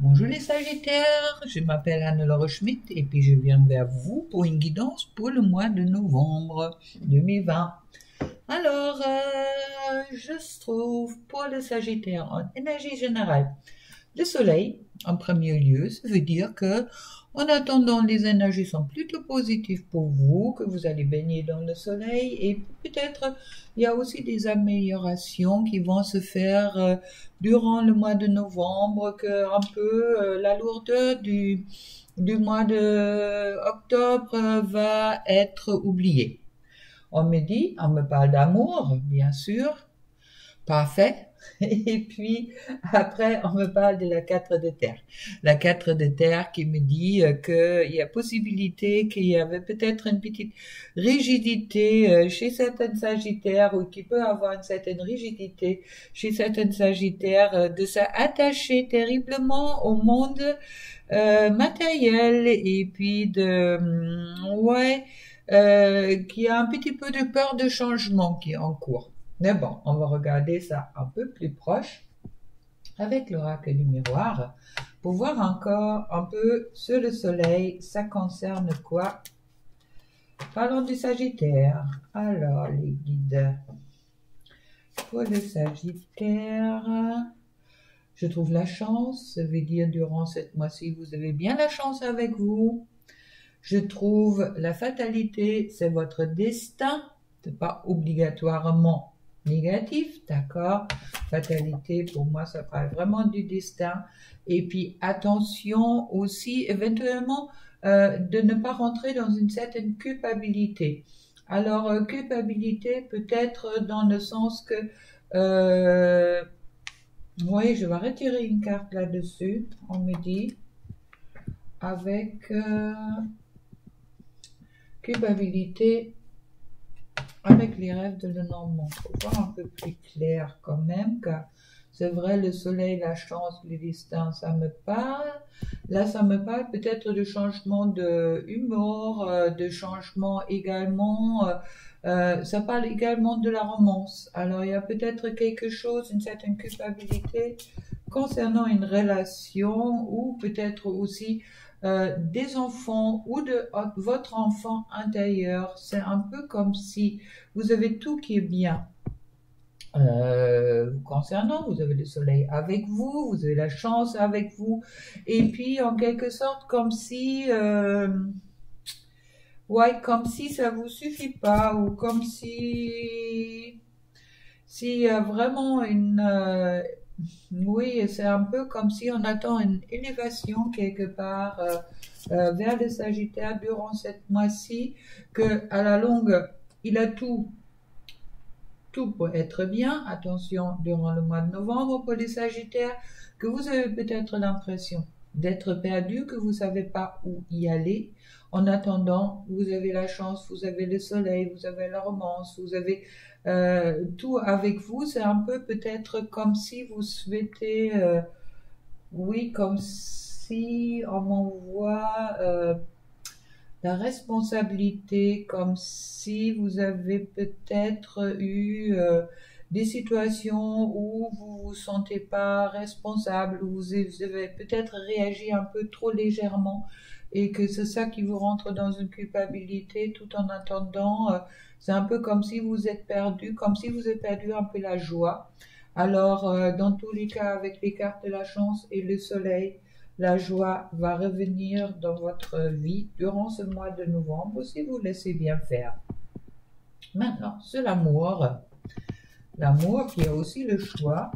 Bonjour les Sagittaires, je m'appelle Anne-Laure Schmitt et puis je viens vers vous pour une guidance pour le mois de novembre 2020. Alors, je trouve pour le Sagittaire en énergie générale, le soleil en premier lieu, ça veut dire que en attendant les énergies sont plutôt positives pour vous, que vous allez baigner dans le soleil et peut-être il y a aussi des améliorations qui vont se faire durant le mois de novembre, que un peu la lourdeur du mois de octobre va être oubliée. On me parle d'amour, bien sûr, parfait. Et puis, après, on me parle de la 4 de terre. La 4 de terre qui me dit qu'il y a possibilité qu'il y avait peut-être une petite rigidité chez certains sagittaires ou qui peut avoir une certaine rigidité chez certains sagittaires de s'attacher terriblement au monde matériel et puis qui a un petit peu de peur de changement qui est en cours. Mais bon, on va regarder ça un peu plus proche avec l'oracle du miroir pour voir encore un peu sur le soleil, ça concerne quoi? Parlons du Sagittaire. Alors, les guides. Pour le Sagittaire, je trouve la chance, ça veut dire durant cette mois-ci, vous avez bien la chance avec vous. Je trouve la fatalité, c'est votre destin, c'est pas obligatoirement négatif, d'accord? Fatalité, pour moi, ça parle vraiment du destin. Et puis, attention aussi, éventuellement, de ne pas rentrer dans une certaine culpabilité. Alors, culpabilité peut-être dans le sens que, oui, je vais retirer une carte là-dessus, on me dit, avec culpabilité avec les rêves de Lenormand. Il faut voir un peu plus clair quand même, car c'est vrai, le soleil, la chance, le destin, ça me parle. Là, ça me parle peut-être de changement de humour, de changement également. Ça parle également de la romance. Alors, il y a peut-être quelque chose, une certaine culpabilité concernant une relation ou peut-être aussi des enfants ou de votre enfant intérieur. C'est un peu comme si vous avez tout qui est bien vous concernant, vous avez le soleil avec vous, vous avez la chance avec vous, et puis en quelque sorte comme si comme si ça vous suffit pas, ou comme si s'il y a vraiment oui, c'est un peu comme si on attend une élévation quelque part vers le Sagittaire durant cette mois-ci, que à la longue, il a tout pour être bien. Attention, durant le mois de novembre pour les Sagittaires, que vous avez peut-être l'impression d'être perdu, que vous ne savez pas où y aller. En attendant, vous avez la chance, vous avez le soleil, vous avez la romance, vous avez tout avec vous. C'est un peu peut-être comme si vous souhaitez, oui, comme si on m'envoie la responsabilité, comme si vous avez peut-être eu des situations où vous vous sentez pas responsable, où vous avez peut-être réagi un peu trop légèrement et que c'est ça qui vous rentre dans une culpabilité tout en attendant. C'est un peu comme si vous êtes perdu, comme si vous avez perdu un peu la joie. Alors, dans tous les cas, avec les cartes de la chance et le soleil, la joie va revenir dans votre vie durant ce mois de novembre si vous laissez bien faire. Maintenant, c'est l'amour. L'amour qui a aussi le choix.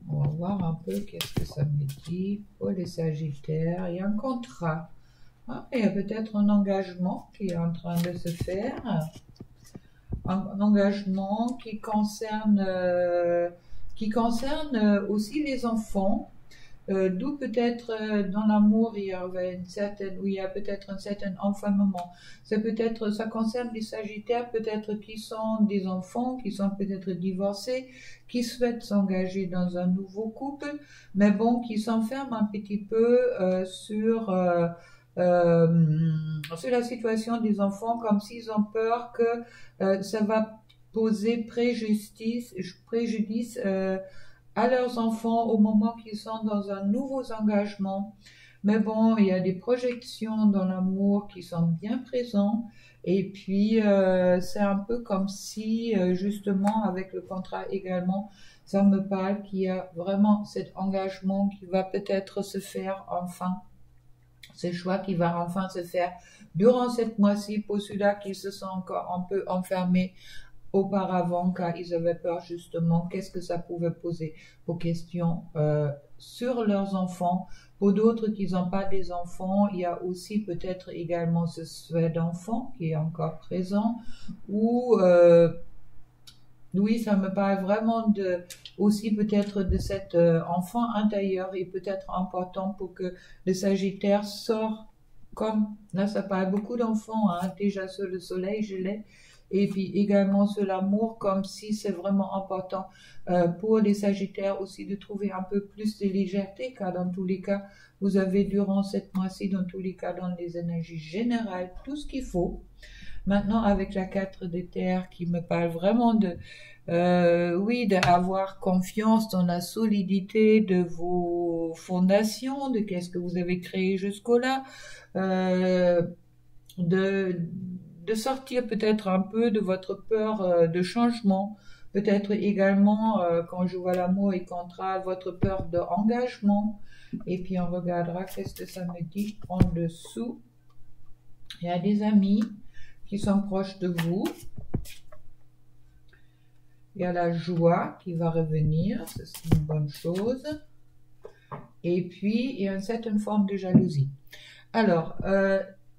On va voir un peu qu'est-ce que ça me dit pour les Sagittaires. Il y a un contrat. Il y a peut-être un engagement qui est en train de se faire. Un engagement qui concerne aussi les enfants. D'où peut-être dans l'amour il y avait il y a peut-être un certain enflammement. Ça concerne les Sagittaires peut-être qui sont des enfants, qui sont peut-être divorcés, qui souhaitent s'engager dans un nouveau couple, mais bon, qui s'enferment un petit peu sur la situation des enfants, comme s'ils ont peur que ça va poser préjudice à leurs enfants au moment qu'ils sont dans un nouveau engagement. Mais bon, il y a des projections dans l'amour qui sont bien présentes. Et puis, c'est un peu comme si, justement, avec le contrat également, ça me parle qu'il y a vraiment cet engagement qui va peut-être se faire enfin, ce choix qui va enfin se faire durant cette mois-ci pour ceux-là qui se sont encore un peu enfermés auparavant car ils avaient peur justement qu'est-ce que ça pouvait poser aux questions sur leurs enfants. Pour d'autres qui n'ont pas des enfants, il y a aussi peut-être également ce souhait d'enfant qui est encore présent ou oui, ça me parle vraiment de aussi peut-être de cet enfant intérieur et peut-être important pour que le Sagittaire sort comme là ça parle beaucoup d'enfants hein, déjà sur le soleil je l'ai et puis également sur l'amour comme si c'est vraiment important pour les Sagittaires aussi de trouver un peu plus de légèreté car dans tous les cas vous avez durant cette mois-ci dans tous les cas dans les énergies générales tout ce qu'il faut. Maintenant, avec la 4 des terres qui me parle vraiment de, oui, d'avoir confiance dans la solidité de vos fondations, de qu'est-ce que vous avez créé jusqu'au-là, de sortir peut-être un peu de votre peur de changement, peut-être également, quand je vois l'amour et contrat, votre peur d'engagement. Et puis on regardera qu'est-ce que ça me dit en dessous. Il y a des amis qui sont proches de vous. Il y a la joie qui va revenir, c'est une bonne chose. Et puis, il y a une certaine forme de jalousie. Alors,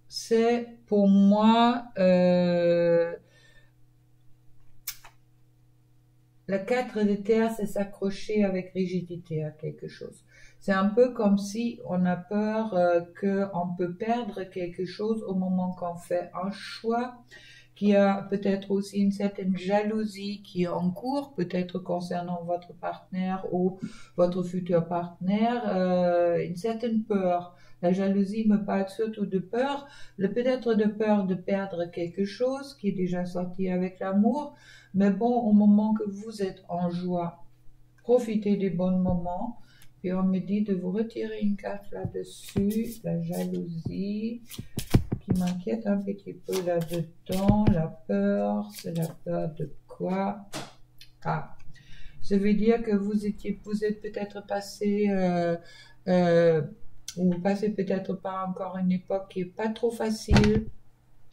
c'est pour moi, la 4 de terre, c'est s'accrocher avec rigidité à quelque chose. C'est un peu comme si on a peur qu'on peut perdre quelque chose au moment qu'on fait un choix, qui a peut-être aussi une certaine jalousie qui est en cours, peut-être concernant votre partenaire ou votre futur partenaire, une certaine peur. La jalousie me parle surtout de peur, peut-être de peur de perdre quelque chose qui est déjà sorti avec l'amour, mais bon, au moment que vous êtes en joie, profitez des bons moments. Puis on me dit de vous retirer une carte là-dessus, la jalousie qui m'inquiète un petit peu là-dedans. La peur, c'est la peur de quoi? Ah, ça veut dire que vous êtes peut-être passé, ou vous passez peut-être par encore une époque qui est pas trop facile.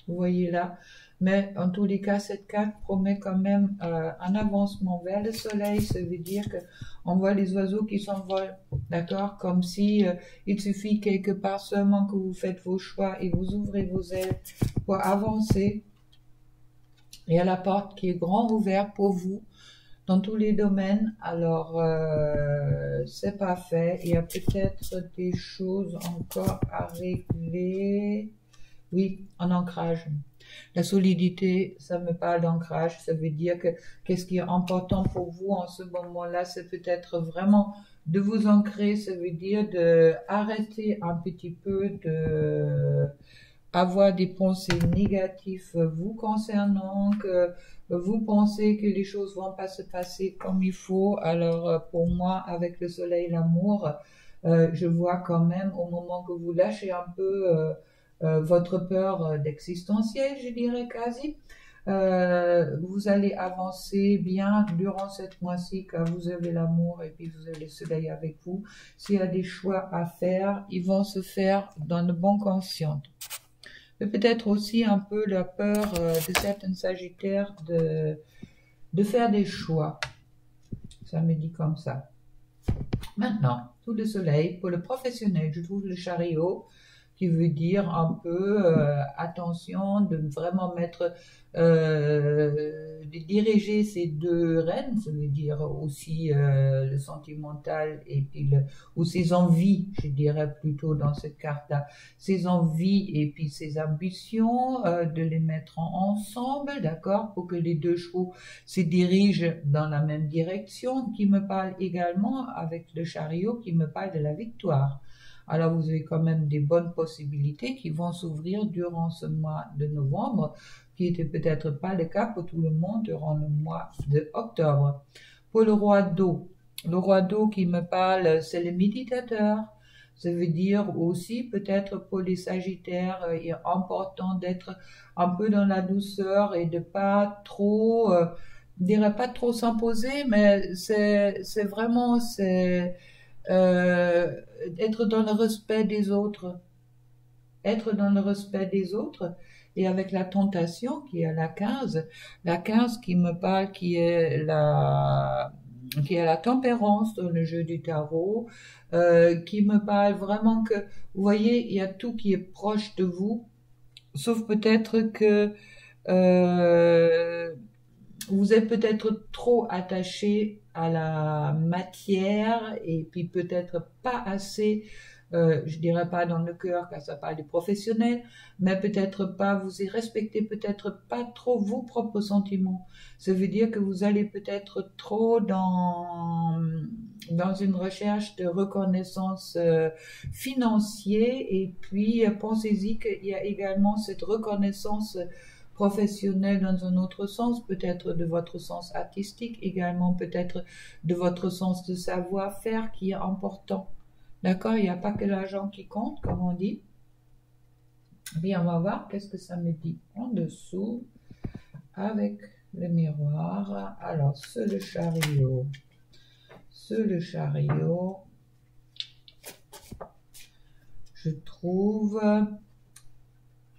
Vous voyez là. Mais en tous les cas, cette carte promet quand même un avancement vers le soleil. Ça veut dire que on voit les oiseaux qui s'envolent, d'accord? Comme si il suffit quelque part seulement que vous faites vos choix et vous ouvrez vos ailes pour avancer. Il y a la porte qui est grand ouverte pour vous dans tous les domaines. Alors, c'est pas fait. Il y a peut-être des choses encore à régler. Oui, en ancrage. La solidité, ça me parle d'ancrage. Ça veut dire que qu'est-ce qui est important pour vous en ce moment-là, c'est peut-être vraiment de vous ancrer. Ça veut dire de arrêter un petit peu de avoir des pensées négatives vous concernant, que vous pensez que les choses vont pas se passer comme il faut. Alors pour moi, avec le soleil, l'amour, je vois quand même au moment que vous lâchez un peu votre peur d'existentiel, je dirais quasi, vous allez avancer bien durant cette mois-ci car vous avez l'amour et puis vous avez le soleil avec vous. S'il y a des choix à faire, ils vont se faire dans de bonnes consciences. Mais peut-être aussi un peu la peur de certains sagittaires de faire des choix. Ça me dit comme ça. Maintenant, tout le soleil, pour le professionnel, je trouve le chariot, qui veut dire un peu attention de vraiment mettre, de diriger ces deux rênes, ça veut dire aussi le sentimental et puis ou ses envies, je dirais plutôt dans cette carte-là, ses envies et puis ses ambitions, de les mettre ensemble, d'accord, pour que les deux chevaux se dirigent dans la même direction, qui me parle également avec le chariot, qui me parle de la victoire. Alors vous avez quand même des bonnes possibilités qui vont s'ouvrir durant ce mois de novembre, qui n'était peut-être pas le cas pour tout le monde durant le mois de octobre. Pour le roi d'eau, le roi d'eau qui me parle, c'est le méditateur. Ça veut dire aussi, peut-être pour les Sagittaires, il est important d'être un peu dans la douceur et de pas trop, je dirais pas trop s'imposer, mais c'est vraiment, euh, être dans le respect des autres. Être dans le respect des autres. Et avec la tentation qui est la 15 qui me parle, qui est la tempérance dans le jeu du tarot, qui me parle vraiment que, vous voyez, il y a tout qui est proche de vous, sauf peut-être que euh, vous êtes peut-être trop attaché à la matière et puis peut-être pas assez, je dirais pas dans le cœur car ça parle des professionnels, mais peut-être pas, vous y respectez peut-être pas trop vos propres sentiments. Ça veut dire que vous allez peut-être trop dans une recherche de reconnaissance financière et puis pensez-y qu'il y a également cette reconnaissance professionnel dans un autre sens, peut-être de votre sens artistique, également peut-être de votre sens de savoir-faire qui est important. D'accord? Il n'y a pas que l'argent qui compte, comme on dit. Bien, on va voir qu'est-ce que ça me dit en dessous avec le miroir. Alors, sur le chariot, je trouve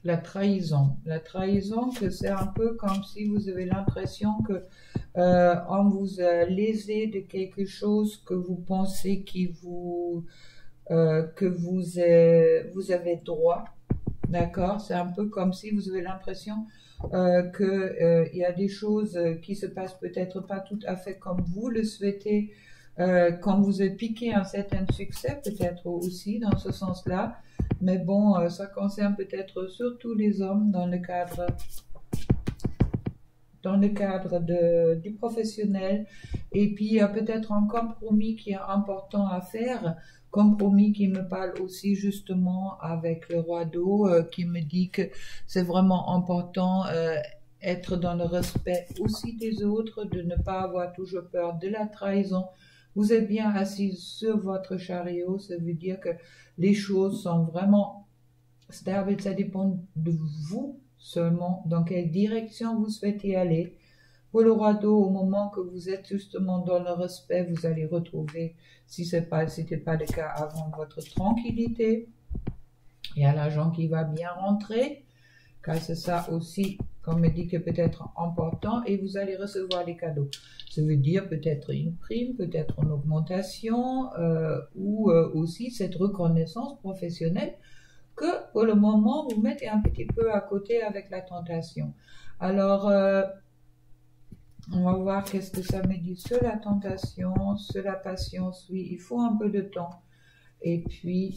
la trahison. La trahison, que c'est un peu comme si vous avez l'impression que on vous a lésé de quelque chose que vous pensez que vous avez droit. D'accord? C'est un peu comme si vous avez l'impression que il y a des choses qui se passent peut-être pas tout à fait comme vous le souhaitez, quand vous êtes piqué un certain succès, peut-être aussi dans ce sens-là. Mais bon, ça concerne peut-être surtout les hommes dans le cadre du professionnel. Et puis, il y a peut-être un compromis qui est important à faire, compromis qui me parle aussi justement avec le roi d'eau, qui me dit que c'est vraiment important être dans le respect aussi des autres, de ne pas avoir toujours peur de la trahison. Vous êtes bien assis sur votre chariot, ça veut dire que les choses sont vraiment stables, ça dépend de vous seulement dans quelle direction vous souhaitez aller. Pour le roi d'eau, au moment que vous êtes justement dans le respect, vous allez retrouver, si ce n'était pas le cas avant, votre tranquillité. Il y a l'argent qui va bien rentrer, car c'est ça aussi, comme me dit, que peut-être important, et vous allez recevoir les cadeaux. Ça veut dire peut-être une prime, peut-être une augmentation, ou aussi cette reconnaissance professionnelle que pour le moment vous mettez un petit peu à côté avec la tentation. Alors, on va voir qu'est-ce que ça me dit sur la tentation, sur la patience. Oui, il faut un peu de temps. Et puis,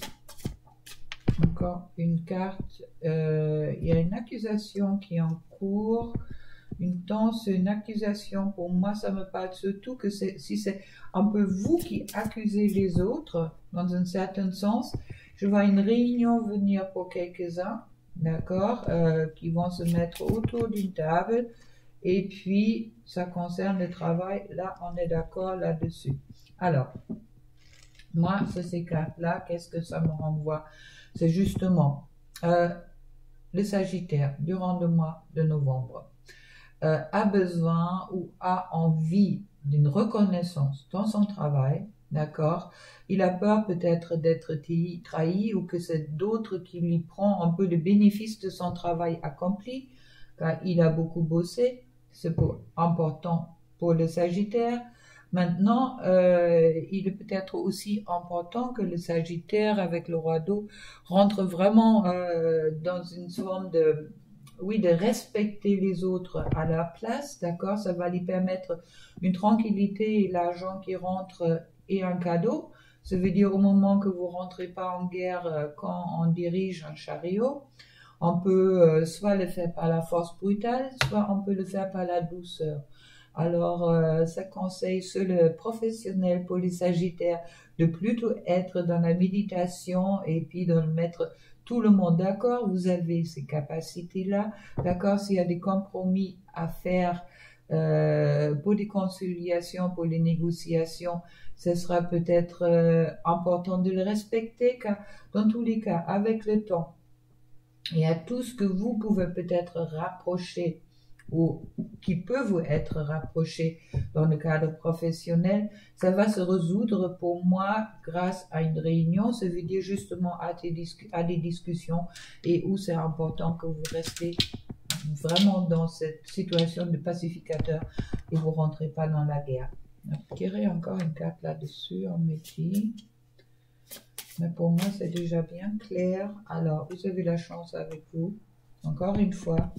encore une carte. Il y a une accusation qui est en cours. Une accusation. Pour moi, ça me parle surtout que si c'est un peu vous qui accusez les autres, dans un certain sens, je vois une réunion venir pour quelques-uns, d'accord, qui vont se mettre autour d'une table. Et puis, ça concerne le travail. Là, on est d'accord là-dessus. Alors, moi, sur ces cartes-là, qu'est-ce que ça me renvoie? C'est justement le Sagittaire, durant le mois de novembre, a besoin ou a envie d'une reconnaissance dans son travail, d'accord? Il a peur peut-être d'être trahi ou que c'est d'autres qui lui prend un peu le bénéfice de son travail accompli, car il a beaucoup bossé. C'est important pour le Sagittaire. Maintenant, il est peut-être aussi important que le Sagittaire, avec le roi d'eau, rentre vraiment dans une forme de respecter les autres à leur place, d'accord? Ça va lui permettre une tranquillité et l'argent qui rentre et un cadeau. Ça veut dire au moment que vous rentrez pas en guerre quand on dirige un chariot, on peut soit le faire par la force brutale, soit on peut le faire par la douceur. Alors, ça conseille sur le professionnel pour les Sagittaires de plutôt être dans la méditation et puis de mettre tout le monde d'accord. Vous avez ces capacités-là, d'accord? S'il y a des compromis à faire pour des conciliations, pour les négociations, ce sera peut-être important de le respecter, car dans tous les cas, avec le temps, il y a tout ce que vous pouvez peut-être rapprocher ou qui peut vous être rapproché dans le cadre professionnel, ça va se résoudre pour moi grâce à une réunion, ça veut dire justement à des discussions et où c'est important que vous restez vraiment dans cette situation de pacificateur et vous rentrez pas dans la guerre. Je tirerai encore une carte là-dessus en métier. Mais pour moi, c'est déjà bien clair. Alors, vous avez la chance avec vous, encore une fois.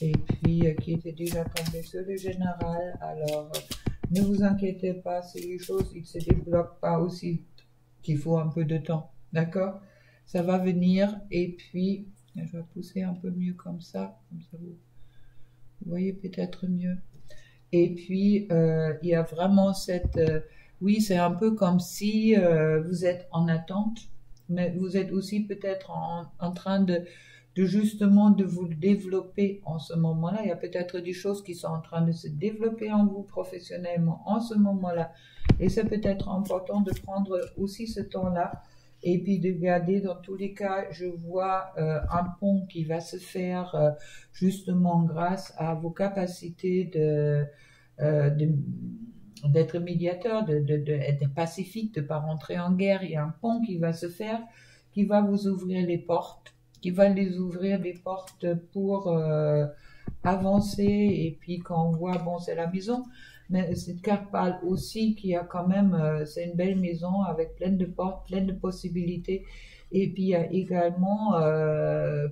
Et puis, qui était déjà tombé sur le général. Alors, ne vous inquiétez pas, si les choses ne se débloquent pas aussi vite, qu'il faut un peu de temps. D'accord? Ça va venir. Et puis, je vais pousser un peu mieux comme ça. Comme ça, vous voyez peut-être mieux. Et puis, il y a vraiment cette... oui, c'est un peu comme si vous êtes en attente, mais vous êtes aussi peut-être en train de justement de vous développer en ce moment-là. Il y a peut-être des choses qui sont en train de se développer en vous professionnellement en ce moment-là. Et c'est peut-être important de prendre aussi ce temps-là et puis de garder, dans tous les cas, je vois un pont qui va se faire justement grâce à vos capacités d'être médiateur, d'être pacifique, de ne pas rentrer en guerre. Il y a un pont qui va se faire, qui va vous ouvrir les portes, qui va les ouvrir des portes pour avancer. Et puis quand on voit, bon, c'est la maison, mais cette carte parle aussi qu'il y a quand même, c'est une belle maison avec plein de portes, plein de possibilités. Et puis il y a également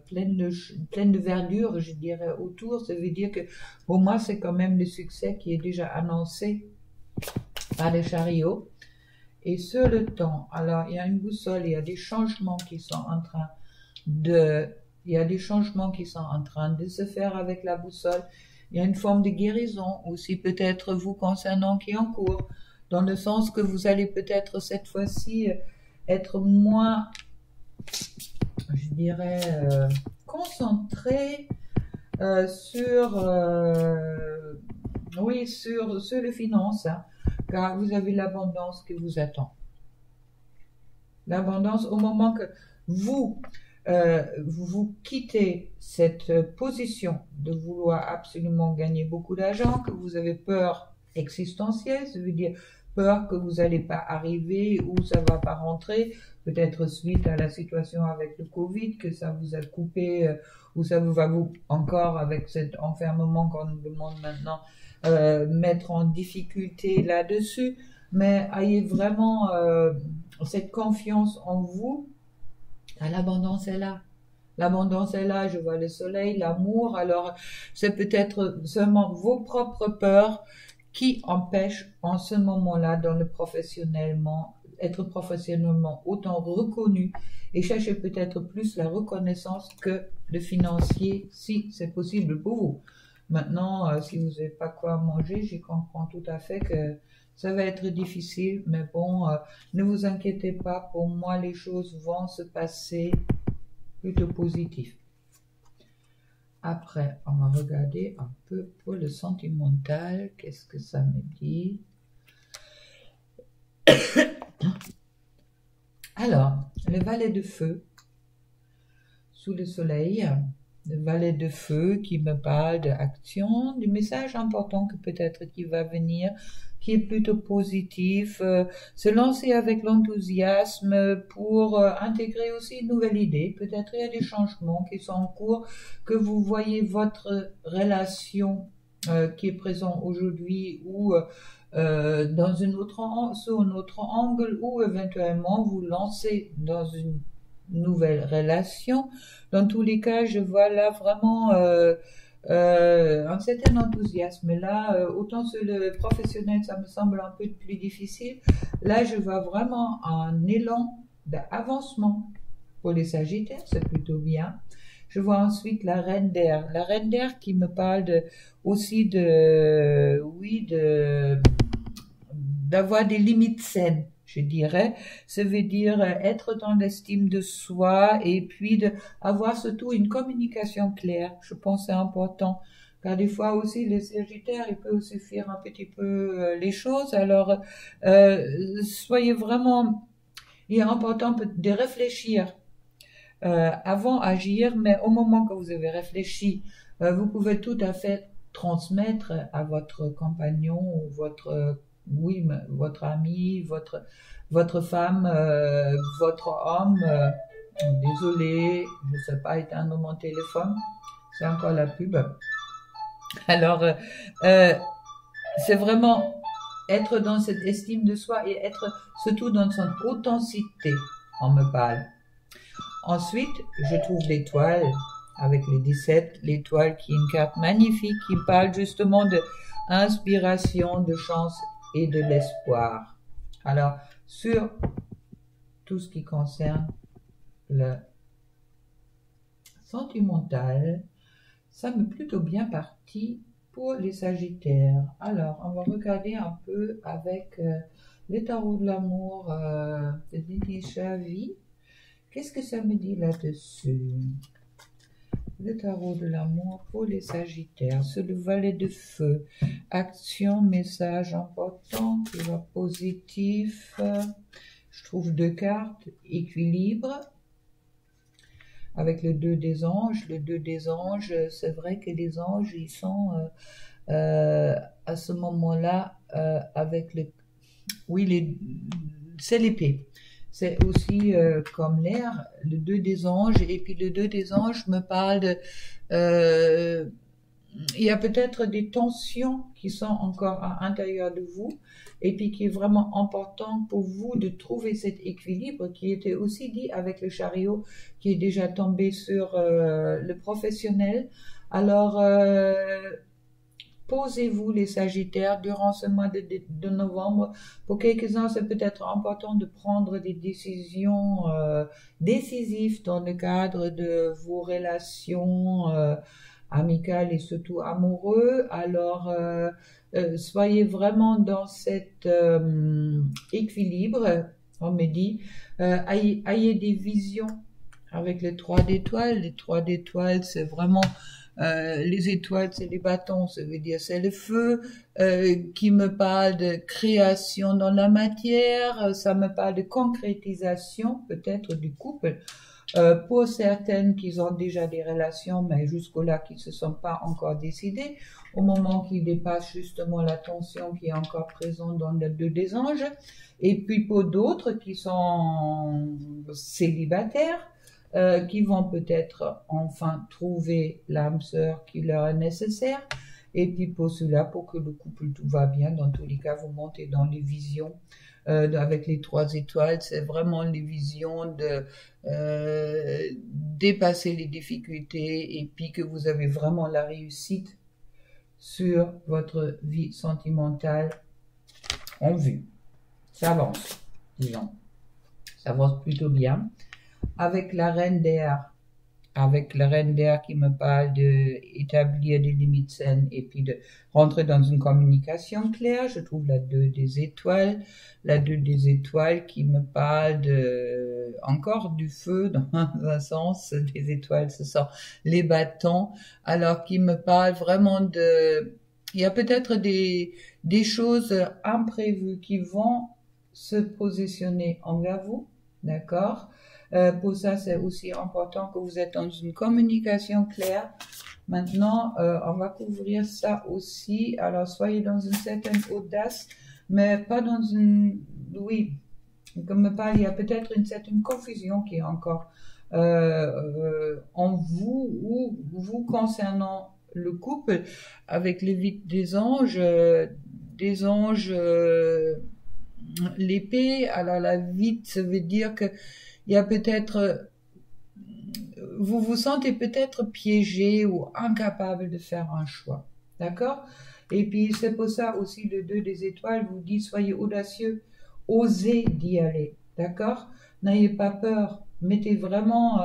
plein de verdure, je dirais, autour. Ça veut dire que pour moi, c'est quand même le succès qui est déjà annoncé par les chariots. Et sur le temps, alors il y a une boussole, il y a des changements qui sont en train de se faire avec la boussole. Il y a une forme de guérison aussi peut-être vous concernant qui est en cours, dans le sens que vous allez peut-être cette fois-ci être moins, je dirais, concentré sur les finances, hein, car vous avez l'abondance qui vous attend. L'abondance au moment que vous quittez cette position de vouloir absolument gagner beaucoup d'argent, que vous avez peur existentielle, ça veut dire peur que vous n'allez pas arriver ou ça va pas rentrer, peut-être suite à la situation avec le Covid, que ça vous a coupé ou ça va vous encore avec cet enfermement qu'on nous demande maintenant mettre en difficulté là-dessus, mais ayez vraiment cette confiance en vous. L'abondance est là. L'abondance est là, je vois le soleil, l'amour. Alors, c'est peut-être seulement vos propres peurs qui empêchent en ce moment-là, dans le être professionnellement autant reconnu et chercher peut-être plus la reconnaissance que le financier, si c'est possible pour vous. Maintenant, si vous n'avez pas quoi manger, j'y comprends tout à fait que ça va être difficile, mais bon, ne vous inquiétez pas, pour moi, les choses vont se passer plutôt positif. Après, on va regarder un peu pour le sentimental, qu'est-ce que ça me dit? Alors, le valet de feu, sous le soleil, le valet de feu qui me parle d'action, du message important que peut-être qui va venir, qui est plutôt positif, se lancer avec l'enthousiasme pour intégrer aussi une nouvelle idée. Peut-être il y a des changements qui sont en cours, que vous voyez votre relation qui est présente aujourd'hui ou sous un autre angle, ou éventuellement vous lancer dans une nouvelle relation. Dans tous les cas, je vois là vraiment un certain enthousiasme. Là, autant sur le professionnel, ça me semble un peu plus difficile. Là, je vois vraiment un élan d'avancement pour les Sagittaires, c'est plutôt bien. Je vois ensuite la reine d'air. La reine d'air qui me parle aussi d'avoir des limites saines, je dirais. Ça veut dire être dans l'estime de soi et puis avoir surtout une communication claire. Je pense que c'est important car des fois aussi, les Sagittaires, il peut aussi fuir un petit peu les choses. Alors, soyez vraiment, il est important de réfléchir avant agir, mais au moment que vous avez réfléchi, vous pouvez tout à fait transmettre à votre compagnon ou oui, votre ami, votre femme, votre homme. Désolé, je ne sais pas éteindre mon téléphone, c'est encore la pub. Alors, c'est vraiment être dans cette estime de soi et être surtout dans son authenticité, on me parle. Ensuite, je trouve l'étoile avec les 17, l'étoile qui est une carte magnifique qui parle justement de inspiration, de chance et de l'espoir. Alors, sur tout ce qui concerne le sentimental, ça m'est plutôt bien parti pour les Sagittaires. Alors, on va regarder un peu avec les tarots de l'amour de Lily Chavy. Qu'est-ce que ça me dit là-dessus? Le tarot de l'amour pour les Sagittaires, c'est le valet de feu. Action, message important, qui va positif. Je trouve 2 cartes, équilibre. Avec le 2 des anges. Le 2 des anges, c'est vrai que les anges, ils sont à ce moment-là avec le... Oui, c'est l'épée. C'est aussi comme l'air, le 2 des anges. Et puis le 2 des anges me parle de... il y a peut-être des tensions qui sont encore à l'intérieur de vous et puis qui est vraiment important pour vous de trouver cet équilibre qui était aussi dit avec le chariot qui est déjà tombé sur le professionnel. Alors, posez-vous les Sagittaires durant ce mois de novembre. Pour quelques-uns, c'est peut-être important de prendre des décisions décisives dans le cadre de vos relations amical et surtout amoureux. Alors, soyez vraiment dans cet équilibre, on me dit. Ayez des visions avec les 3 d'étoiles. Les 3 d'étoiles, c'est vraiment... les étoiles, c'est les bâtons, ça veut dire c'est le feu qui me parle de création dans la matière, ça me parle de concrétisation peut-être du couple. Pour certaines qui ont déjà des relations, mais jusqu'au-là qui ne se sont pas encore décidées, au moment qu'ils dépassent justement la tension qui est encore présente dans le 2 des anges, et puis pour d'autres qui sont célibataires, qui vont peut-être enfin trouver l'âme sœur qui leur est nécessaire, et puis pour cela, pour que le couple tout va bien, dans tous les cas, vous montez dans les visions. Avec les 3 étoiles, c'est vraiment les visions de dépasser les difficultés et puis que vous avez vraiment la réussite sur votre vie sentimentale en vue. Ça avance, disons. Ça avance plutôt bien. Avec la reine d'air, qui me parle d'établir des limites saines et puis de rentrer dans une communication claire. Je trouve la 2 des étoiles, qui me parle encore du feu dans un sens, des étoiles, ce sont les bâtons, alors qui me parle vraiment il y a peut-être des choses imprévues qui vont se positionner envers vous, d'accord? Pour ça, c'est aussi important que vous êtes dans une communication claire. Maintenant, on va couvrir ça aussi. Alors, soyez dans une certaine audace, mais pas dans une... Oui, comme me parle, il y a peut-être une certaine confusion qui est encore en vous ou vous concernant le couple avec les vies des anges, l'épée. Alors, la vite, ça veut dire que il y a peut-être, vous vous sentez peut-être piégé ou incapable de faire un choix, d'accord? Et puis c'est pour ça aussi le 2 des étoiles vous dit soyez audacieux, osez d'y aller, d'accord? N'ayez pas peur, mettez vraiment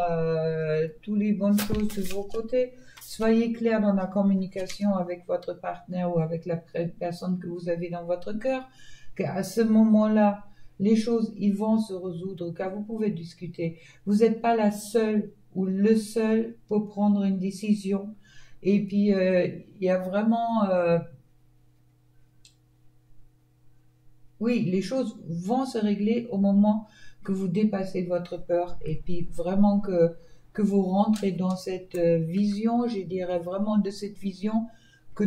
toutes les bonnes choses de vos côtés, soyez clair dans la communication avec votre partenaire ou avec la personne que vous avez dans votre cœur, qu'à ce moment-là, les choses, ils vont se résoudre, car vous pouvez discuter. Vous n'êtes pas la seule ou le seul pour prendre une décision. Et puis, il y a vraiment... oui, les choses vont se régler au moment que vous dépassez votre peur et puis vraiment que vous rentrez dans cette vision, je dirais vraiment de cette vision que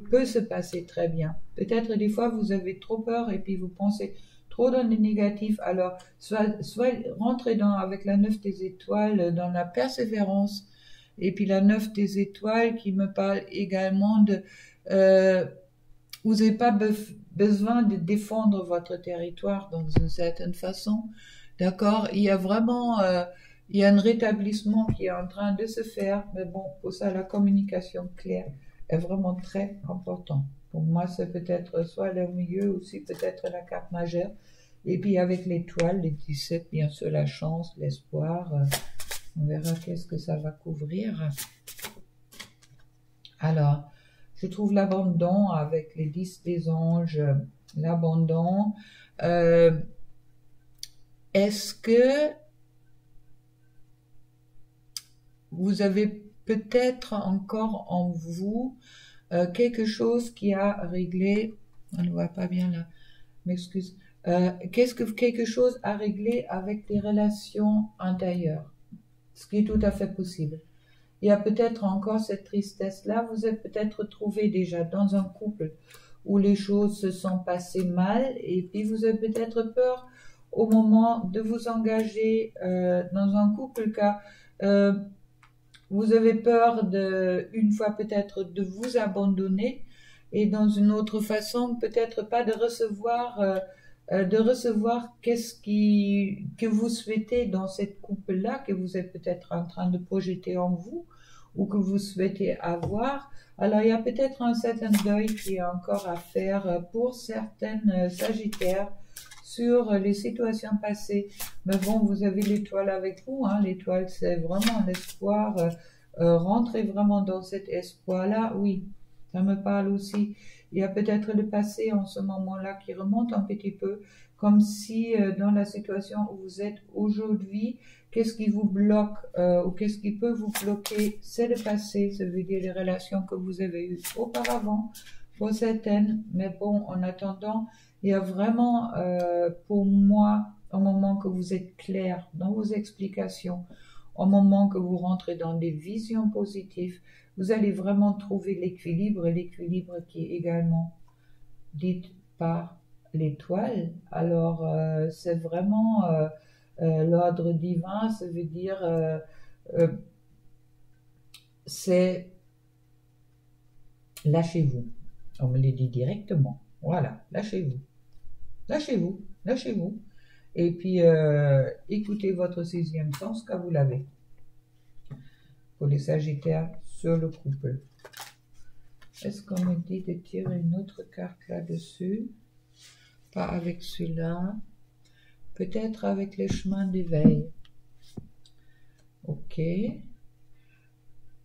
peut se passer très bien. Peut-être des fois vous avez trop peur et puis vous pensez trop dans le négatif, alors soit rentrez avec la 9 des étoiles dans la persévérance et puis la 9 des étoiles qui me parle également de... vous n'avez pas besoin de défendre votre territoire dans une certaine façon. D'accord? Il y a vraiment, il y a un rétablissement qui est en train de se faire, mais bon, pour ça, la communication claire est vraiment très importante. Pour moi, c'est peut-être soit le milieu, aussi peut-être la carte majeure. Et puis avec l'étoile, les 17, bien sûr, la chance, l'espoir, on verra qu'est-ce que ça va couvrir. Alors, je trouve l'abandon avec les 10 des anges, l'abandon. Est-ce que vous avez peut-être encore en vous quelque chose qui a réglé, on ne voit pas bien là, m'excuse, quelque chose à régler avec les relations intérieures, ce qui est tout à fait possible. Il y a peut-être encore cette tristesse-là, vous êtes peut-être trouvé déjà dans un couple où les choses se sont passées mal et puis vous avez peut-être peur au moment de vous engager dans un couple car vous avez peur une fois peut-être de vous abandonner et dans une autre façon peut-être pas de recevoir qu'est-ce que vous souhaitez dans cette couple-là, que vous êtes peut-être en train de projeter en vous ou que vous souhaitez avoir. Alors, il y a peut-être un certain deuil qui est encore à faire pour certaines Sagittaires sur les situations passées. Mais bon, vous avez l'étoile avec vous, hein. L'étoile, c'est vraiment l'espoir. Rentrez vraiment dans cet espoir-là, oui, ça me parle aussi. Il y a peut-être le passé en ce moment-là qui remonte un petit peu, comme si dans la situation où vous êtes aujourd'hui, qu'est-ce qui vous bloque ou qu'est-ce qui peut vous bloquer, c'est le passé, ça veut dire les relations que vous avez eues auparavant, pour certaines. Mais bon, en attendant, il y a vraiment, pour moi, un moment que vous êtes clair dans vos explications, au moment que vous rentrez dans des visions positives, vous allez vraiment trouver l'équilibre, et l'équilibre qui est également dit par l'étoile. Alors, c'est vraiment l'ordre divin, ça veut dire, c'est lâchez-vous. On me le dit directement. Voilà, lâchez-vous. Lâchez-vous, lâchez-vous. Et puis, écoutez votre 6e sens quand vous l'avez. Pour les Sagittaires sur le couple. Est-ce qu'on me dit de tirer une autre carte là-dessus? Pas avec celui-là. Peut-être avec les chemins d'éveil. Ok.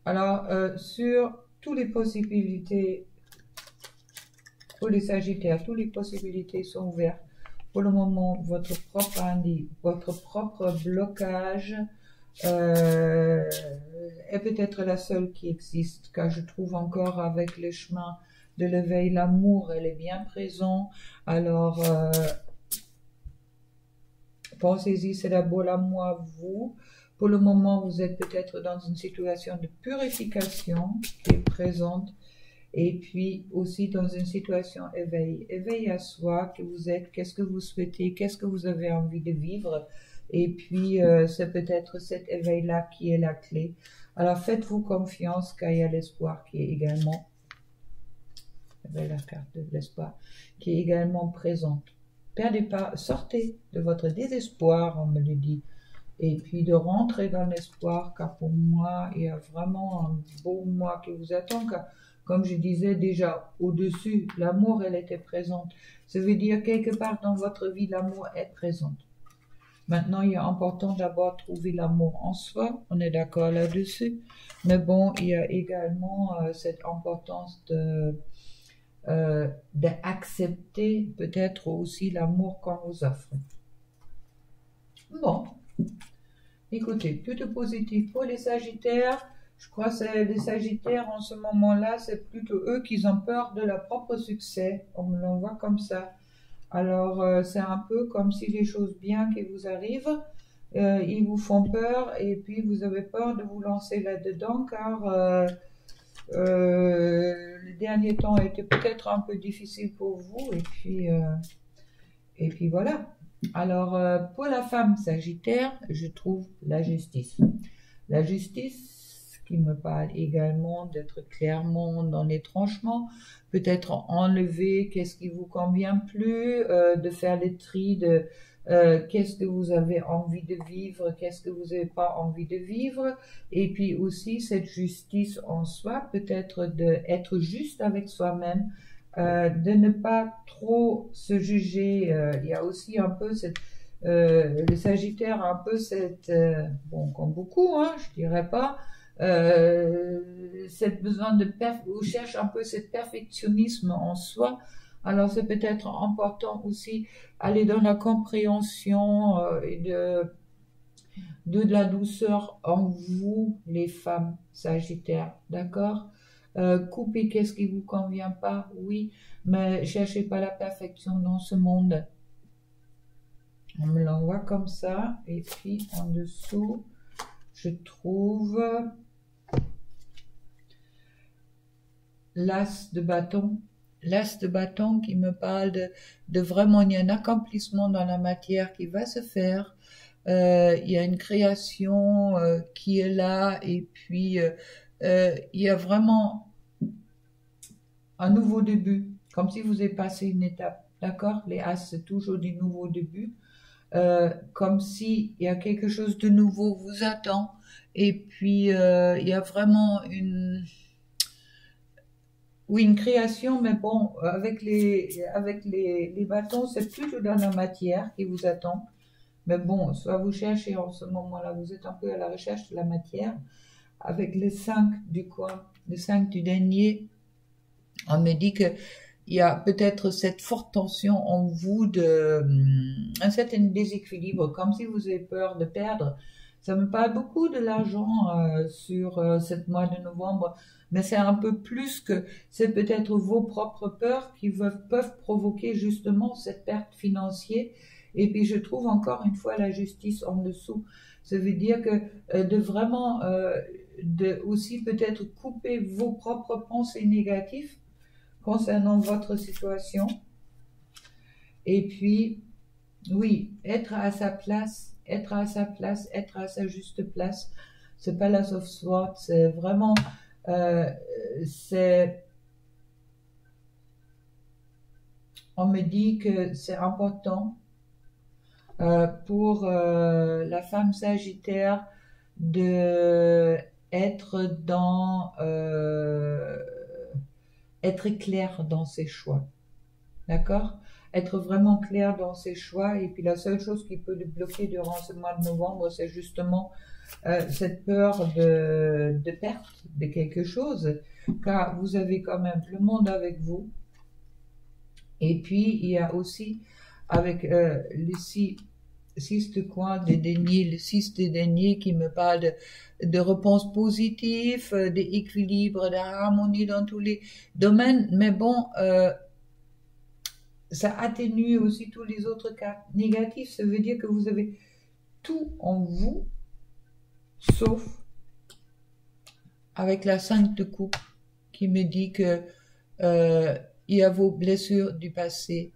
Alors, sur toutes les possibilités, pour les Sagittaires, toutes les possibilités sont ouvertes. Pour le moment, votre propre indice, votre propre blocage est peut-être la seule qui existe, car je trouve encore avec le chemin de l'éveil, l'amour, elle est bien présent. Alors, pensez-y, c'est d'abord l'amour à vous. Pour le moment, vous êtes peut-être dans une situation de purification qui est présente. Et puis aussi dans une situation éveil. Éveil à soi, que vous êtes, qu'est-ce que vous souhaitez, qu'est-ce que vous avez envie de vivre. Et puis c'est peut-être cet éveil-là qui est la clé. Alors faites-vous confiance car il y a l'espoir qui est également, la carte de l'espoir, qui est également présente. Perdez pas, sortez de votre désespoir, on me le dit. Et puis de rentrer dans l'espoir car pour moi, il y a vraiment un beau mois qui vous attend car comme je disais déjà au-dessus, l'amour, elle était présente. Ça veut dire quelque part dans votre vie, l'amour est présent. Maintenant, il est important d'abord de trouver l'amour en soi. On est d'accord là-dessus. Mais bon, il y a également cette importance d'accepter peut-être aussi l'amour qu'on vous offre. Bon. Écoutez, plutôt positif pour les Sagittaires. Je crois que c'est les Sagittaires en ce moment-là, c'est plutôt eux qui ont peur de leur propre succès. On me l'envoie comme ça. Alors, c'est un peu comme si les choses bien qui vous arrivent, ils vous font peur et puis vous avez peur de vous lancer là-dedans car les derniers temps étaient peut-être un peu difficiles pour vous et puis voilà. Alors, pour la femme Sagittaire, je trouve la justice. La justice qui me parle également d'être clairement dans les tranchements, peut-être enlever qu'est-ce qui vous convient plus, de faire le tri de qu'est-ce que vous avez envie de vivre, qu'est-ce que vous n'avez pas envie de vivre, et puis aussi cette justice en soi, peut-être d'être juste avec soi-même, de ne pas trop se juger. Il y a aussi un peu cette le Sagittaire a un peu cette, bon, comme beaucoup, hein, je dirais pas, cette besoin de ou cherche un peu ce perfectionnisme en soi. Alors c'est peut-être important aussi aller dans la compréhension et de la douceur en vous, les femmes Sagittaires, d'accord? Coupez qu'est-ce qui vous convient pas, oui, mais cherchez pas la perfection dans ce monde. On me l'envoie comme ça. Et puis en dessous, je trouve l'as de bâton. L'as de bâton qui me parle de vraiment, il y a un accomplissement dans la matière qui va se faire. Il y a une création qui est là. Et puis, il y a vraiment un nouveau début. Comme si vous avez passé une étape. D'accord? Les as, c'est toujours des nouveaux débuts. Comme si il y a quelque chose de nouveau vous attend et puis il y a vraiment une création, mais bon, avec les bâtons, c'est plutôt dans la matière qui vous attend. Mais bon, soit vous cherchez en ce moment-là, vous êtes un peu à la recherche de la matière. Avec les 5 du coin, les 5 du denier, on me dit que il y a peut-être cette forte tension en vous un certain déséquilibre, comme si vous avez peur de perdre. Ça me parle beaucoup de l'argent sur ce mois de novembre, mais c'est un peu plus que c'est peut-être vos propres peurs qui peuvent provoquer justement cette perte financière. Et puis je trouve encore une fois la justice en dessous. Ça veut dire que de vraiment, de aussi peut-être couper vos propres pensées négatives concernant votre situation. Et puis, oui, être à sa place, être à sa place, être à sa juste place. C'est pas la soft sword, c'est vraiment, on me dit que c'est important pour la femme Sagittaire de être dans être clair dans ses choix, d'accord? Être vraiment clair dans ses choix, et puis la seule chose qui peut le bloquer durant ce mois de novembre, c'est justement cette peur de perte de quelque chose, car vous avez quand même le monde avec vous, et puis il y a aussi avec les 6 de coin des deniers, le 6 des deniers qui me parle de réponses positives, d'équilibre, d'harmonie dans tous les domaines, mais bon, ça atténue aussi tous les autres cas négatifs. Ça veut dire que vous avez tout en vous, sauf avec la 5 de coupe qui me dit que il y a vos blessures du passé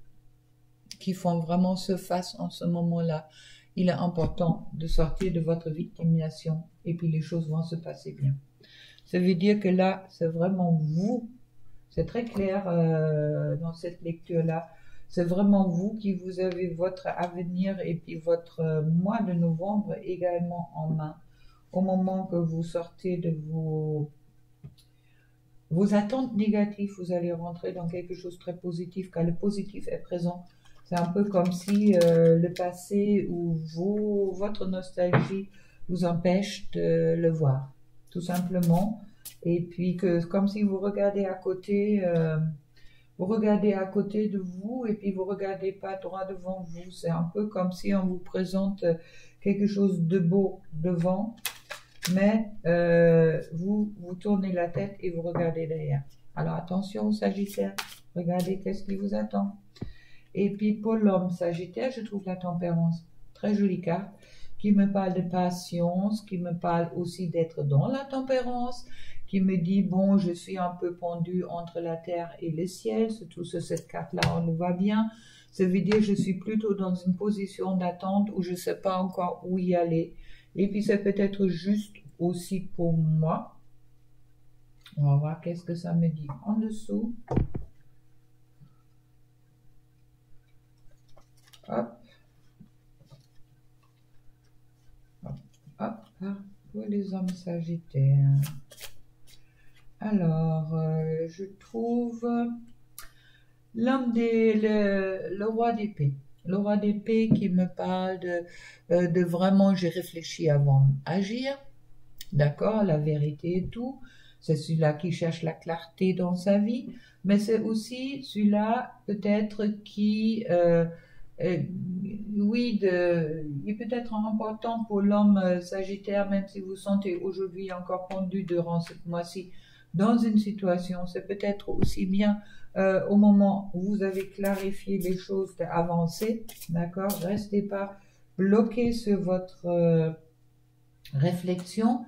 qui font vraiment surface en ce moment-là. Il est important de sortir de votre victimisation et puis les choses vont se passer bien. Ça veut dire que là, c'est vraiment vous. C'est très clair dans cette lecture-là. C'est vraiment vous qui vous avez votre avenir et puis votre mois de novembre également en main. Au moment que vous sortez de vos attentes négatives, vous allez rentrer dans quelque chose de très positif, car le positif est présent. C'est un peu comme si le passé ou votre nostalgie vous empêche de le voir, tout simplement. Et puis comme si vous regardez à côté, de vous et puis vous regardez pas droit devant vous. C'est un peu comme si on vous présente quelque chose de beau devant mais vous tournez la tête et vous regardez derrière. Alors attention Sagittaire, regardez qu'est-ce qui vous attend. Et puis pour l'homme Sagittaire, je trouve la tempérance, très jolie carte, qui me parle de patience, qui me parle aussi d'être dans la tempérance, qui me dit, bon, je suis un peu pendu entre la terre et le ciel, surtout sur cette carte-là, on le voit bien. Ça veut dire que je suis plutôt dans une position d'attente où je ne sais pas encore où y aller. Et puis c'est peut-être juste aussi pour moi. On va voir qu'est-ce que ça me dit en dessous. Hop. Hop, hop, pour les hommes sagittaires. Alors, je trouve le roi d'épée. Le roi d'épée qui me parle de vraiment, j'ai réfléchi avant d'agir. D'accord, la vérité et tout. C'est celui-là qui cherche la clarté dans sa vie. Mais c'est aussi celui-là, peut-être, qui... oui, il peut être important pour l'homme sagittaire, même si vous sentez aujourd'hui encore pendu durant ce mois-ci dans une situation, c'est peut-être aussi bien au moment où vous avez clarifié les choses d'avancer, d'accord? Restez pas bloqué sur votre réflexion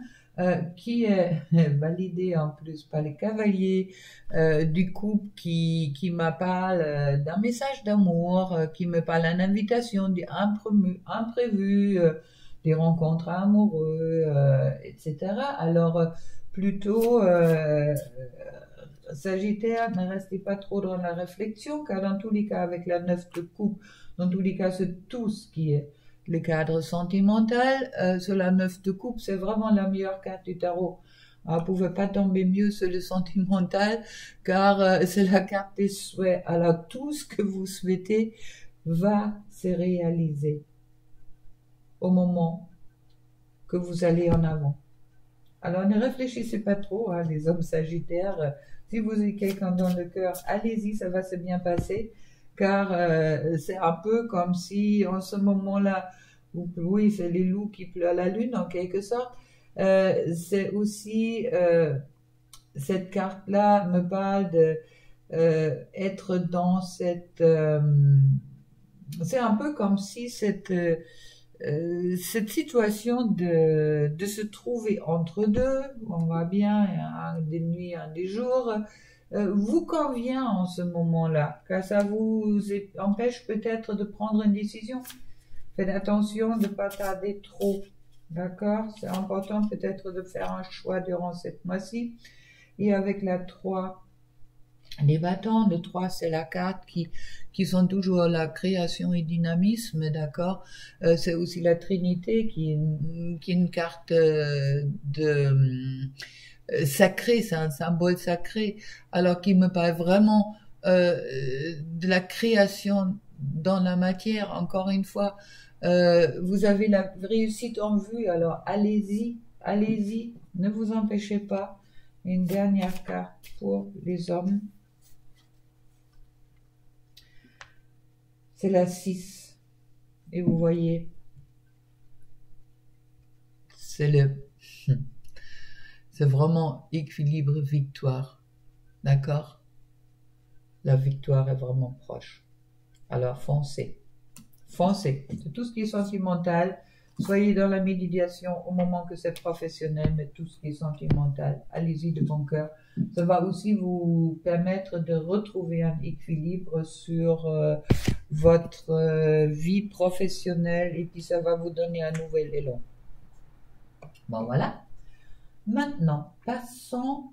qui est validée en plus par les cavaliers du couple qui me parle d'un message d'amour, qui me parle d'une invitation, d'imprévu, des rencontres amoureuses, etc. Alors, plutôt, Sagittaire, ne restez pas trop dans la réflexion, car dans tous les cas, avec la 9 de coupe, dans tous les cas, c'est tout ce qui est le cadre sentimental. Sur la 9 de coupe, c'est vraiment la meilleure carte du tarot. Vous ne pouvez pas tomber mieux sur le sentimental, car c'est la carte des souhaits. Alors, tout ce que vous souhaitez va se réaliser au moment que vous allez en avant. Alors, ne réfléchissez pas trop, hein, les hommes sagittaires. Si vous avez quelqu'un dans le cœur, allez-y, ça va se bien passer. Car c'est un peu comme si, en ce moment-là, oui, c'est les loups qui pleurent la lune, en quelque sorte. C'est aussi, cette carte-là me parle de être dans cette... c'est un peu comme si cette situation de se trouver entre deux, on va bien, un des nuits, un des jours, vous convient en ce moment-là, car ça vous empêche peut-être de prendre une décision. Faites attention de ne pas tarder trop, d'accord? C'est important peut-être de faire un choix durant cette mois-ci. Et avec la 3, les bâtons, le 3, c'est la carte qui sont toujours la création et dynamisme, d'accord. C'est aussi la Trinité qui est une carte sacrée, c'est un symbole sacré, alors qui me paraît vraiment de la création dans la matière. Encore une fois, vous avez la réussite en vue, alors allez-y, allez-y, ne vous empêchez pas. Une dernière carte pour les hommes. C'est la 6. Et vous voyez, c'est vraiment équilibre victoire. D'accord? La victoire est vraiment proche. Alors foncez. Foncez. C'est tout ce qui est sentimental. Soyez dans la méditation au moment que c'est professionnel, mais tout ce qui est sentimental, allez-y de bon cœur. Ça va aussi vous permettre de retrouver un équilibre sur votre vie professionnelle et puis ça va vous donner un nouvel élan. Bon, voilà. Maintenant, passons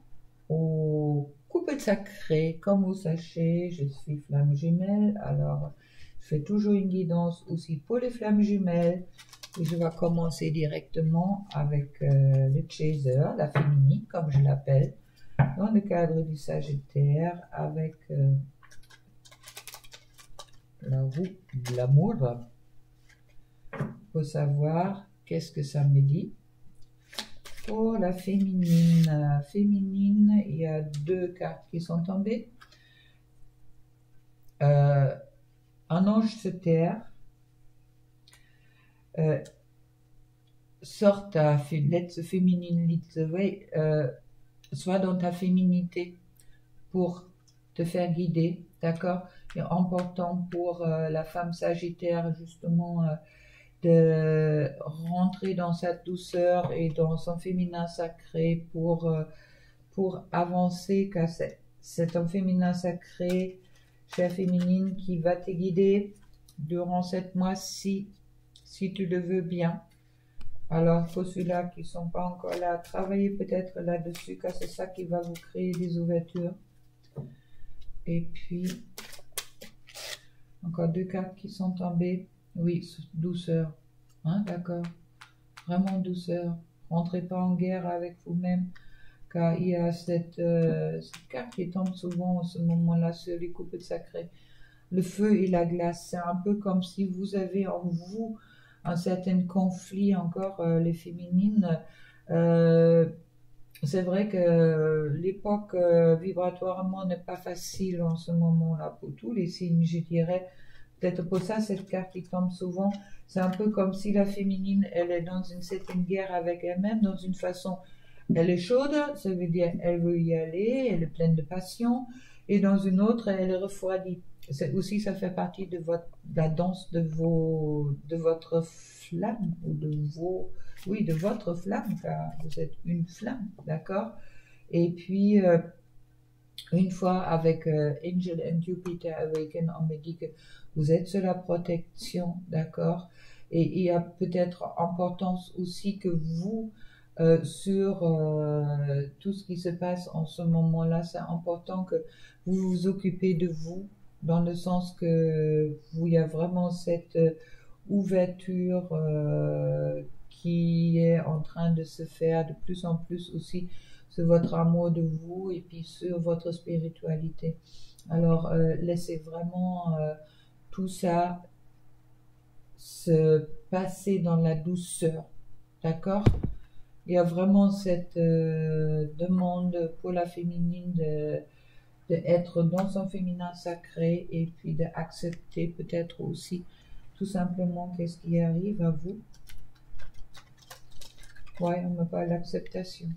au couple sacré. Comme vous sachez, je suis flamme jumelle, alors je fais toujours une guidance aussi pour les flammes jumelles. Et je vais commencer directement avec le chaser, la féminine, comme je l'appelle, dans le cadre du Sagittaire, avec la roue de l'amour. Pour savoir qu'est-ce que ça me dit. Pour la féminine, il y a 2 cartes qui sont tombées. Un ange se terre. sors ta letzte féminine Litzeway, sois dans ta féminité pour te faire guider, d'accord? C'est important pour la femme sagittaire, justement, de rentrer dans sa douceur et dans son féminin sacré pour avancer, car c'est un féminin sacré, chère féminine, qui va te guider durant 7 mois si tu le veux bien. Alors, pour ceux-là qui ne sont pas encore là, travaillez peut-être là-dessus, car c'est ça qui va vous créer des ouvertures. Et puis, encore 2 cartes qui sont tombées. Oui, douceur. Hein, d'accord. Vraiment douceur. Rentrez pas en guerre avec vous-même, car il y a cette carte qui tombe souvent en ce moment-là sur les couples sacrés. Le feu et la glace, c'est un peu comme si vous avez en vous un certain conflit encore, les féminines. C'est vrai que l'époque vibratoirement n'est pas facile en ce moment-là pour tous les signes, je dirais. Peut-être pour ça, cette carte qui tombe souvent, c'est un peu comme si la féminine, elle est dans une certaine guerre avec elle-même, dans une façon, elle est chaude, ça veut dire elle veut y aller, elle est pleine de passion, et dans une autre, elle est refroidie. Aussi, ça fait partie de la danse de votre flamme, ou de votre flamme, car vous êtes une flamme, d'accord? Et puis, une fois avec Angel and Jupiter Awaken, on me dit que vous êtes sur la protection, d'accord? Et il y a peut-être importance aussi que vous, sur tout ce qui se passe en ce moment-là, c'est important que vous vous occupez de vous, dans le sens que il y a vraiment cette ouverture qui est en train de se faire de plus en plus aussi sur votre amour de vous et puis sur votre spiritualité. Alors, laissez vraiment tout ça se passer dans la douceur, d'accord? Il y a vraiment cette demande pour la féminine d'être dans son féminin sacré et puis d'accepter peut-être aussi tout simplement qu'est-ce qui arrive à vous. Ouais, on me parle d'acceptation.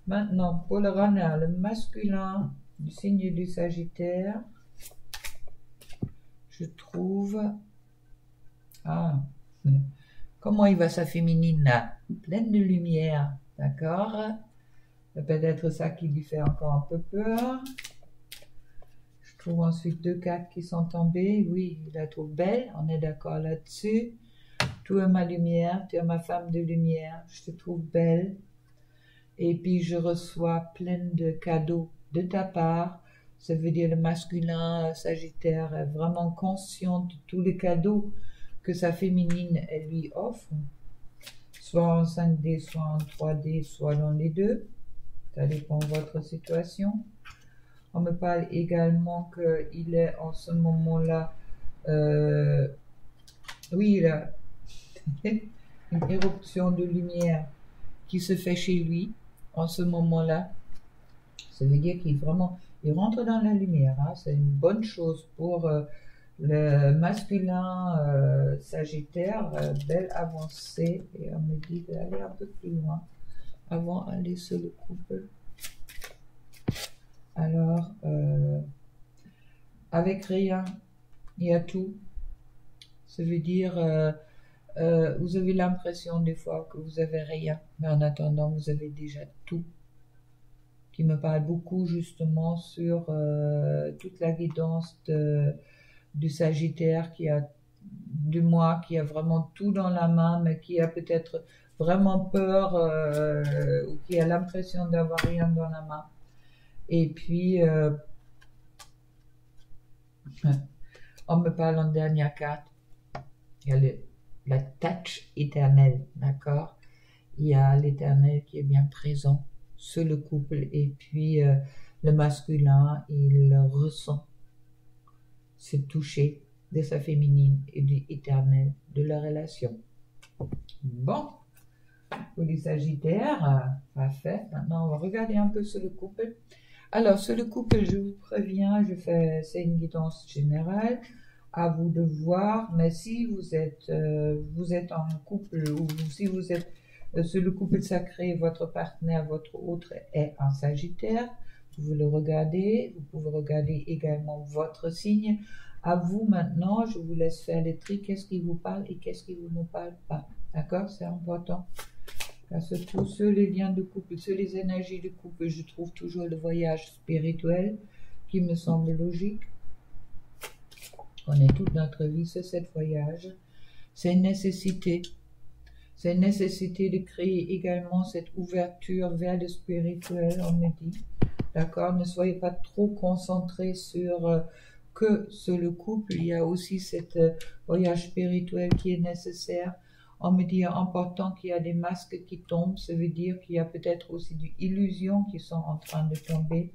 Maintenant, pour le runner, le masculin du signe du Sagittaire, je trouve... Ah, comment il va sa féminine là? Pleine de lumière, d'accord? C'est peut-être ça qui lui fait encore un peu peur. Je trouve ensuite 2 cartes qui sont tombées. Oui, il la trouve belle, on est d'accord là-dessus. Tu es ma lumière, tu es ma femme de lumière, je te trouve belle. Et puis je reçois plein de cadeaux de ta part. Ça veut dire le masculin Sagittaire est vraiment conscient de tous les cadeaux que sa féminine elle lui offre. Soit en 5D, soit en 3D, soit dans les deux. Ça dépend de votre situation. On me parle également qu'il est en ce moment-là, oui, il a une éruption de lumière qui se fait chez lui en ce moment-là. Ça veut dire qu'il rentre dans la lumière. Hein. C'est une bonne chose pour le masculin Sagittaire, belle avancée. Et on me dit d'aller un peu plus loin avant d'aller sur le couple. Alors, avec rien, il y a tout. Ça veut dire, vous avez l'impression des fois que vous avez rien, mais en attendant, vous avez déjà tout. Qui me parle beaucoup justement sur toute la guidance du Sagittaire qui a vraiment tout dans la main, mais qui a peut-être vraiment peur ou qui a l'impression d'avoir rien dans la main. Et puis, on me parle en dernière carte. Il y a la touch éternelle, d'accord? Il y a l'éternel qui est bien présent sur le couple et puis le masculin, il ressent ce toucher de sa féminine et du éternel de la relation. Bon, pour les Sagittaires, parfait. Maintenant, on va regarder un peu sur le couple. Alors, sur le couple, je vous préviens, c'est une guidance générale. À vous de voir, mais si vous êtes en couple ou si vous êtes sur le couple sacré, votre partenaire, votre autre est en Sagittaire, vous pouvez le regarder, vous pouvez regarder également votre signe. À vous maintenant, je vous laisse faire les tri, qu'est-ce qui vous parle et qu'est-ce qui ne vous parle pas. D'accord? C'est important. Parce que tous ceux les liens de couple, sur les énergies de couple, je trouve toujours le voyage spirituel qui me semble logique. On est toute notre vie sur ce voyage. C'est une nécessité. C'est une nécessité de créer également cette ouverture vers le spirituel, on me dit. D'accord? Ne soyez pas trop concentrés sur le couple. Il y a aussi cet voyage spirituel qui est nécessaire. On me dit important qu'il y a des masques qui tombent. Ça veut dire qu'il y a peut-être aussi des illusions qui sont en train de tomber.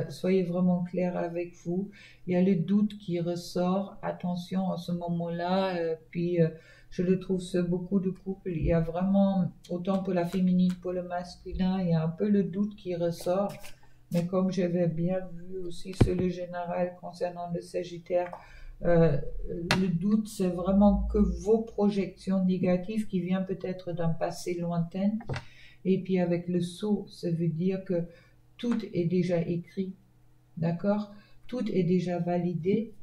Soyez vraiment clair avec vous. Il y a le doute qui ressort. Attention à ce moment-là. Je le trouve sur beaucoup de couples. Il y a vraiment, autant pour la féminine, pour le masculin, il y a un peu le doute qui ressort. Mais comme j'avais bien vu aussi sur le général concernant le Sagittaire, le doute, c'est vraiment que vos projections négatives qui viennent peut-être d'un passé lointain. Et puis avec le sceau, ça veut dire que tout est déjà écrit, d'accord? Tout est déjà validé.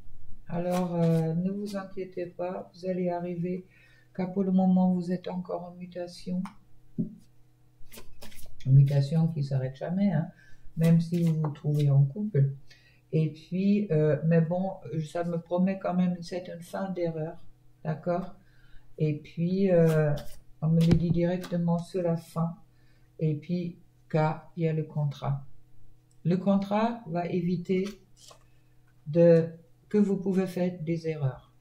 Alors, ne vous inquiétez pas, vous allez arriver, car pour le moment, vous êtes encore en mutation. Une mutation qui ne s'arrête jamais, hein, même si vous vous trouvez en couple. Et puis, mais bon, ça me promet quand même une certaine fin d'erreur, d'accord? Et puis, on me le dit directement sur la fin. Et puis, car il y a le contrat. Le contrat va éviter que vous pouvez faire des erreurs.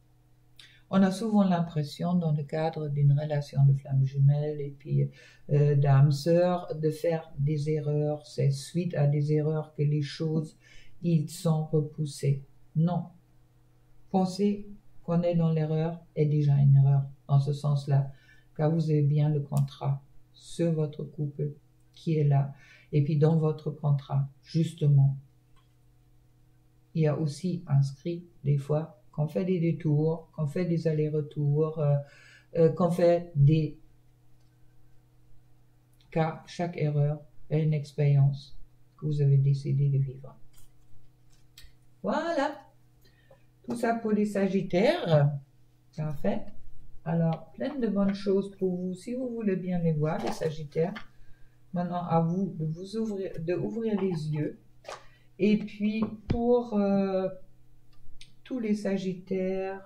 On a souvent l'impression, dans le cadre d'une relation de flamme jumelle et puis d'âme sœur, de faire des erreurs. C'est suite à des erreurs que les choses, ils sont repoussées. Non. Penser qu'on est dans l'erreur est déjà une erreur, dans ce sens-là, car vous avez bien le contrat sur votre couple qui est là. Et puis dans votre contrat, justement, il y a aussi inscrit des fois qu'on fait des détours, qu'on fait des allers-retours, qu'on fait des... Car chaque erreur est une expérience que vous avez décidé de vivre. Voilà. Tout ça pour les Sagittaires. Parfait. Alors, plein de bonnes choses pour vous, si vous voulez bien les voir, les Sagittaires. Maintenant, à vous de ouvrir les yeux. Et puis, pour tous les Sagittaires,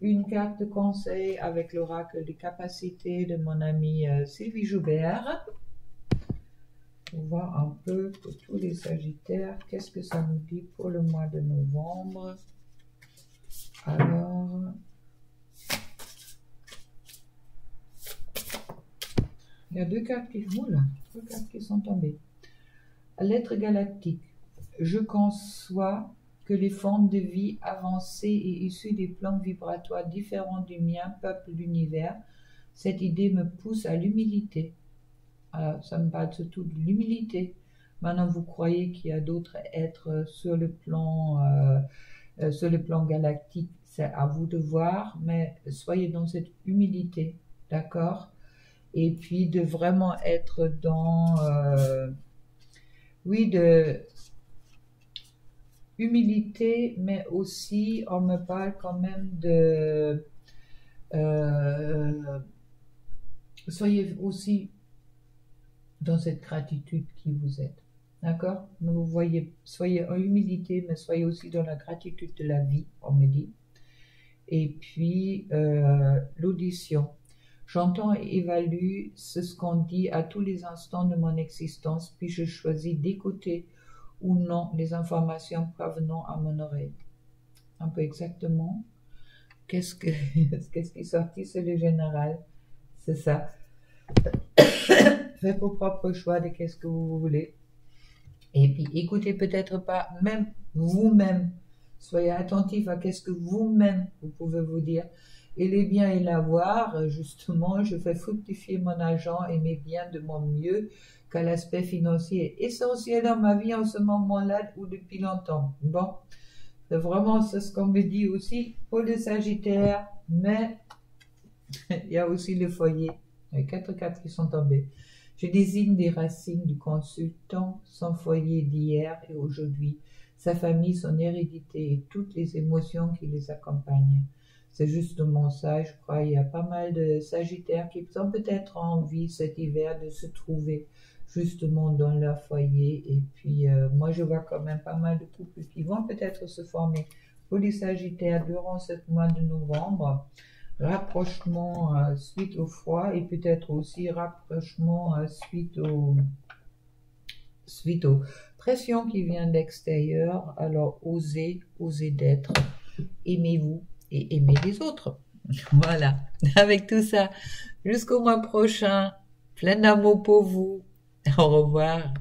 une carte de conseil avec l'oracle des capacités de mon amie Sylvie Joubert. On voit un peu pour tous les Sagittaires, qu'est-ce que ça nous dit pour le mois de novembre. Alors, il y a deux cartes qui sont tombées. Lettre galactique. Je conçois que les formes de vie avancées et issues des plans vibratoires différents du mien peuplent l'univers. Cette idée me pousse à l'humilité. Alors, ça me parle surtout de l'humilité. Maintenant, vous croyez qu'il y a d'autres êtres sur le plan galactique. C'est à vous de voir, mais soyez dans cette humilité, d'accord? Et puis de vraiment être dans, de humilité, mais aussi, on me parle quand même de, soyez aussi dans cette gratitude qui vous êtes, d'accord? Vous voyez, soyez en humilité, mais soyez aussi dans la gratitude de la vie, on me dit. Et puis, l'audition. J'entends et évalue ce qu'on dit à tous les instants de mon existence, puis je choisis d'écouter ou non les informations provenant à mon oreille. Un peu exactement. Qu'est-ce qui est sorti, c'est le général. C'est ça. Faites vos propres choix de qu'est-ce que vous voulez. Et puis, écoutez peut-être pas, même vous-même. Soyez attentif à qu'est-ce que vous-même, vous pouvez vous dire. Et les biens et l'avoir, justement, je fais fructifier mon argent et mes biens de mon mieux, car l'aspect financier est essentiel dans ma vie en ce moment-là ou depuis longtemps. Bon, Vraiment, c'est ce qu'on me dit aussi pour les Sagittaires, mais il y a aussi le foyer. Il y a 4 cartes qui sont tombées. Je désigne des racines du consultant, son foyer d'hier et aujourd'hui, sa famille, son hérédité et toutes les émotions qui les accompagnent. C'est justement ça, je crois. Il y a pas mal de Sagittaires qui ont peut-être envie cet hiver de se trouver justement dans leur foyer. Et puis, moi, je vois quand même pas mal de couples qui vont peut-être se former pour les Sagittaires durant ce mois de novembre. Rapprochement suite au froid et peut-être aussi rapprochement suite aux pressions qui viennent d'extérieur. Alors, osez d'être. Aimez-vous et aimez les autres. Voilà. Avec tout ça, jusqu'au mois prochain. Plein d'amour pour vous. Au revoir.